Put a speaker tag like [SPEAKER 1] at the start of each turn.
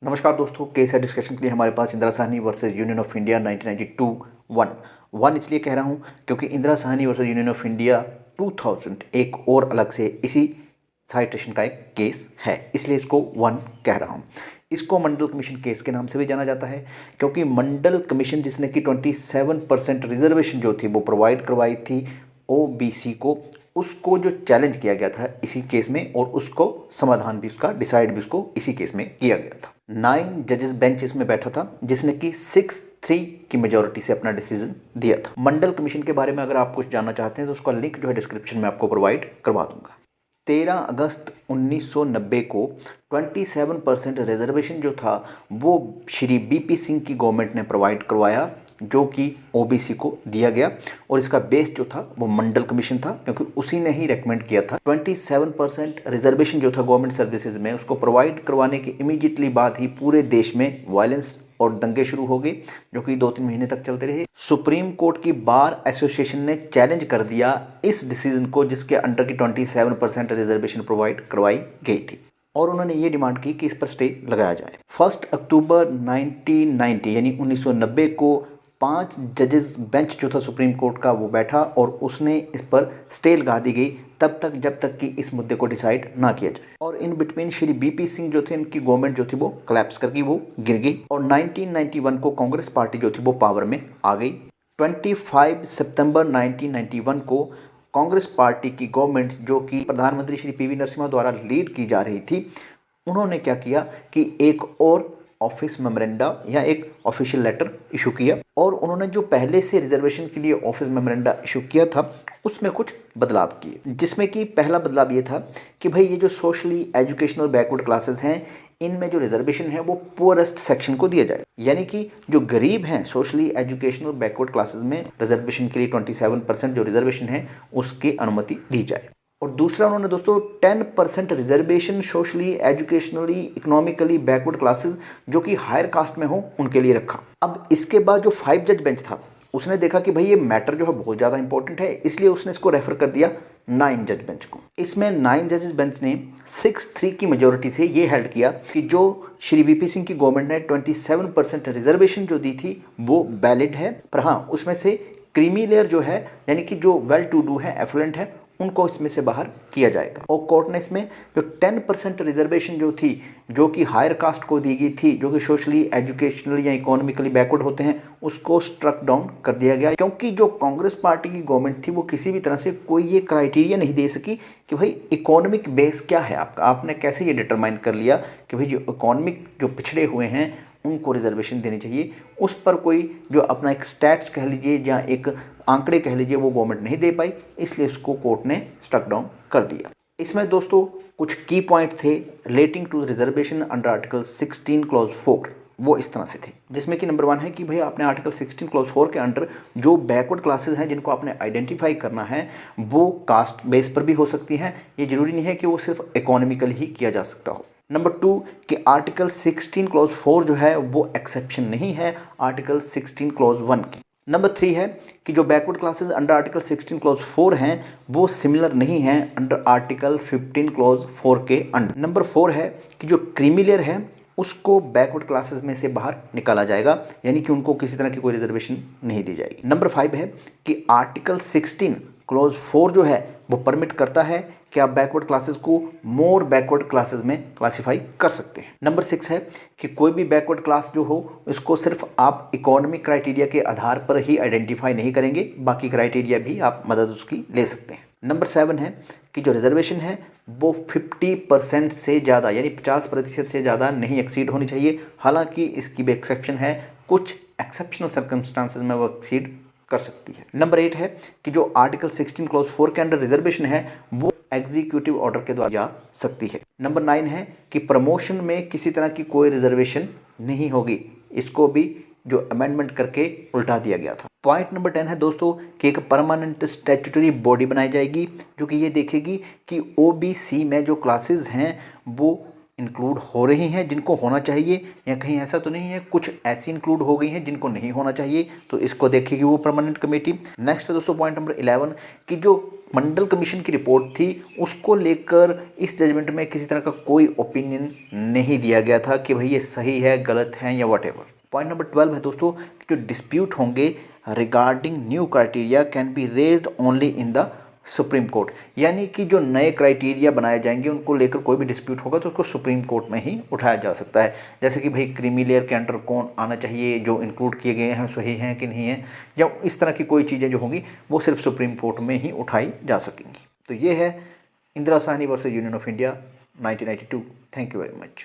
[SPEAKER 1] नमस्कार दोस्तों, केस है डिस्कशन के लिए हमारे पास Indira Sawhney versus Union of India 1992 one इसलिए कह रहा हूँ क्योंकि Indira Sawhney versus Union of India 2000 एक और अलग से इसी साइटेशन का एक केस है, इसलिए इसको वन कह रहा हूँ। इसको मंडल कमीशन केस के नाम से भी जाना जाता है क्योंकि मंडल कमीशन जिसने कि 27% रिजर्वेशन जो थी वो प्रोवाइड करवाई थी ओबीसी को, उसको जो चैलेंज किया गया था इसी केस में और उसको समाधान भी उसका डिसाइड भी उसको इसी केस में किया गया था। 9 जजेस बेंच इसमें बैठा था जिसने कि 6-3 की मेजोरिटी से अपना डिसीजन दिया था। मंडल कमीशन के बारे में अगर आप कुछ जानना चाहते हैं तो उसका लिंक जो है डिस्क्रिप्शन में आपको प्रोवाइड करवा दूंगा। 13 अगस्त 1990 को 27% रिजर्वेशन जो था वो श्री बीपी सिंह की गवर्नमेंट ने प्रोवाइड करवाया, जो कि ओबीसी को दिया गया और इसका बेस जो था वो मंडल कमीशन था क्योंकि उसी ने ही रेकमेंड किया था। 27% रिजर्वेशन जो था गवर्नमेंट सर्विसेज में उसको प्रोवाइड करवाने के इमीडिएटली बाद ही पूरे देश में वायलेंस और दंगे शुरू हो गए जो कि 2-3 महीने तक चलते रहे। सुप्रीम कोर्ट की बार एसोसिएशन ने चैलेंज कर दिया इस डिसीजन को जिसके अंडर की 27% रिजर्वेशन प्रोवाइड करवाई गई थी और उन्होंने ये डिमांड की कि इस पर स्टे लगाया जाए। 1 अक्टूबर 1990 यानी 1990 को 5 जजेस बेंच जो था सुप्रीम कोर्ट का वो बैठा और उसने इस पर स्टे लगा दी गई तब तक जब तक कि इस मुद्दे को डिसाइड ना किया जाए। और in between Shri BP Singh जो थे इनकी गवर्नमेंट जो थी वो कोलैप्स करके वो गिर गई और 1991 को कांग्रेस पार्टी जो थी वो पावर में आ गई। 25 सितंबर 1991 को कांग्रेस पार्टी की गवर्नमेंट जो कि प्रधानमंत्री श्री पीवी नरसिम्हा द्वारा लीड की जा रही थी, उन्होंने क्या किया कि एक और ऑफिस मेमोरेंडा या एक ऑफिशियल लेटर इशू किया और उन्होंने जो पहले से रिजर्वेशन के लिए ऑफिस मेमोरेंडा इशू किया था उसमें कुछ बदलाव किए, जिसमें कि पहला बदलाव ये था कि भाई ये जो सोशली एजुकेशनल बैकवर्ड क्लासेस हैं इनमें जो रिजर्वेशन है वो पुअरेस्ट सेक्शन को दिया जाए, यानी कि जो गरीब हैं सोशली एजुकेशनल बैकवर्ड क्लासेस में रिजर्वेशन के लिए 27% जो रिजर्वेशन है उसकी अनुमति दी जाए। और दूसरा उन्होंने दोस्तों 10% reservation socially educationally economically backward classes जो कि हायर कास्ट में हो उनके लिए रखा। अब इसके बाद जो 5 जज बेंच था उसने देखा कि भाई ये मैटर जो है बहुत ज़्यादा इंपॉर्टेंट है, इसलिए उसने इसको रेफर कर दिया 9 जज बेंच को। इसमें 9 जजेस बेंच ने 6-3 की मेजोरिटी से ये हेल्ड किया कि जो श्री बीपी सिंह की गवर्नमेंट ने 27% रिजर्वेशन जो दी थी वो वैलिड है, पर हाँ उसमें से क्रीमी लेयर जो है यानी कि जो वेल टू डू है एफ्लुएंट है उनको इसमें से बाहर किया जाएगा। और कोर्ट ने इसमें जो 10% रिजर्वेशन जो थी जो कि हायर कास्ट को दी गई थी जो कि सोशली एजुकेशनली या इकोनॉमिकली बैकवर्ड होते हैं उसको स्ट्रक डाउन कर दिया गया, क्योंकि जो कांग्रेस पार्टी की गवर्नमेंट थी वो किसी भी तरह से कोई ये क्राइटेरिया नहीं दे सकी कि भाई इकोनॉमिक बेस क्या है आपका, आपने कैसे ये डिटरमाइन कर लिया कि भाई जो इकोनॉमिक जो पिछड़े हुए हैं उनको रिजर्वेशन देनी चाहिए। उस पर कोई जो अपना एक स्टैट्स कह लीजिए या एक आंकड़े कह लीजिए वो गवर्नमेंट नहीं दे पाई, इसलिए इसको कोर्ट ने स्ट्रक डाउन कर दिया। इसमें दोस्तों कुछ की पॉइंट थे relating to reservation under article 16 clause 4, वो इस तरह से थे, जिसमें कि नंबर 1 है कि भाई आपने आर्टिकल 16 क्लॉज 4 के अंडर जो बैकवर्ड क्लासेस हैं जिनको आपने आइडेंटिफाई करना है वो कास्ट बेस पर भी हो सकती हैं, ये जरूरी नहीं है कि वो सिर्फ इकोनॉमिकली ही किया जा सकता हो। नंबर 2 कि आर्टिकल 16 क्लॉज 4 जो है वो एक्सेप्शन नहीं है आर्टिकल 16 क्लॉज 1 की। नंबर 3 है कि जो backward classes under article 16 clause 4 हैं वो सिमिलर नहीं हैं अंडर आर्टिकल 15 क्लॉज 4 के अंडर। नंबर 4 है कि जो क्रीमी लेयर है उसको बैकवर्ड क्लासेस में से बाहर निकाला जाएगा, यानी कि उनको किसी तरह की कोई रिजर्वेशन नहीं दी जाएगी। नंबर 5 है कि आर्टिकल 16 क्लॉज 4 जो है वो परमिट करता है कि आप बैकवर्ड क्लासेस को मोर बैकवर्ड क्लासेस में क्लासिफाई कर सकते हैं। नंबर 6 है कि कोई भी बैकवर्ड क्लास जो हो इसको सिर्फ आप इकोनॉमिक क्राइटेरिया के आधार पर ही आइडेंटिफाई नहीं करेंगे, बाकी क्राइटेरिया भी आप मदद उसकी ले सकते हैं। नंबर 7 है कि जो रिजर्वेशन है वो 50% से ज़्यादा यानी 50% से ज़्यादा नहीं एक्सीड होनी चाहिए, हालांकि इसकी भी एक्सेप्शन है, कुछ एक्सेप्शनल सर्कमस्टांसेस में वो एक्सीड कर सकती है। नंबर 8 है कि जो आर्टिकल 16 क्लॉज 4 के अंडर रिजर्वेशन है वो एग्जीक्यूटिव ऑर्डर के द्वारा जा सकती है। नंबर 9 है कि प्रमोशन में किसी तरह की कोई रिजर्वेशन नहीं होगी, इसको भी जो अमेंडमेंट करके उल्टा दिया गया था। पॉइंट नंबर 10 है दोस्तों कि एक परमानेंट स्टैट्यूटरी बॉडी बनाई जाएगी जो कि ये देखेगी कि ओबीसी में जो क्लासेस हैं वो इंक्लूड हो रही हैं जिनको होना चाहिए, या कहीं ऐसा तो नहीं है कुछ ऐसी इंक्लूड हो गई हैं जिनको नहीं होना चाहिए, तो इसको देखेगी वो परमानेंट कमेटी। नेक्स्ट है दोस्तों पॉइंट नंबर 11 कि जो मंडल कमीशन की रिपोर्ट थी उसको लेकर इस जजमेंट में किसी तरह का कोई ओपिनियन नहीं दिया गया था कि भाई ये सही है, गलत है या वट एवर। पॉइंट नंबर 12 है दोस्तों कि जो डिस्प्यूट होंगे regarding new criteria can be raised only in the supreme court, यानी कि जो नए क्राइटेरिया बनाए जाएंगे उनको लेकर कोई भी डिस्प्यूट होगा तो उसको सुप्रीम कोर्ट में ही उठाया जा सकता है। जैसे कि भाई क्रीमी लेयर के अंडर कौन आना चाहिए, जो इंक्लूड किए गए हैं सही हैं कि नहीं है, या इस तरह की कोई चीज़ें जो होंगी वो सिर्फ सुप्रीम कोर्ट में ही उठाई जा सकेंगी। तो ये है Indira Sawhney versus Union of India 1992। Thank you very much.